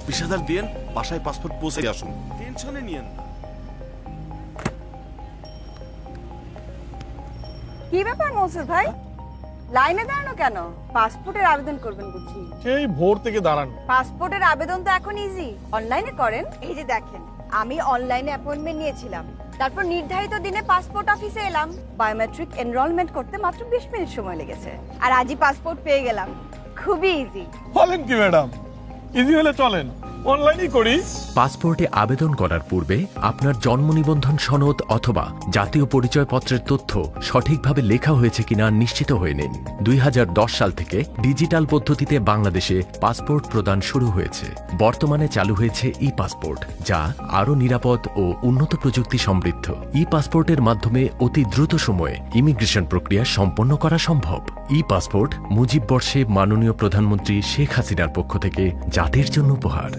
20,000 দিয়েন, বাসায় পাসপোর্ট পৌঁছে আসুন, টেনশনে নিয়েন না। কি ব্যাপার মনসুর ভাই, লাইনে দাঁড়ানো কেন? পাসপোর্টের আবেদন করবেন বুঝি? সেই ভোর থেকে দাঁড়ানো। পাসপোর্টের আবেদন তো এখন ইজি, অনলাইনে করেন। এই যে দেখেন, আমি অনলাইনে অ্যাপয়েন্টমেন্ট নিয়েছিলাম, তারপর নির্ধারিত দিনে পাসপোর্ট অফিসে এলাম। বায়োমেট্রিক এনরোলমেন্ট করতে মাত্র 20 মিনিট সময় লেগেছে, আর আজই পাসপোর্ট পেয়ে গেলাম। খুবই ইজি। বলেন কি ম্যাডাম, ইজি হলে চলেন অনলাইনই করি। পাসপোর্টে আবেদন করার পূর্বে আপনার জন্ম নিবন্ধন সনদ অথবা জাতীয় পরিচয়পত্রের তথ্য সঠিকভাবে লেখা হয়েছে কিনা নিশ্চিত হয়ে নিন। 2010 সাল থেকে ডিজিটাল পদ্ধতিতে বাংলাদেশে পাসপোর্ট প্রদান শুরু হয়েছে। বর্তমানে চালু হয়েছে ই পাসপোর্ট, যা আরও নিরাপদ ও উন্নত প্রযুক্তি সমৃদ্ধ। ই পাসপোর্টের মাধ্যমে অতি দ্রুত সময়ে ইমিগ্রেশন প্রক্রিয়া সম্পন্ন করা সম্ভব। ই পাসপোর্ট মুজিব বর্ষে মাননীয় প্রধানমন্ত্রী শেখ হাসিনার পক্ষ থেকে জাতির জন্য উপহার।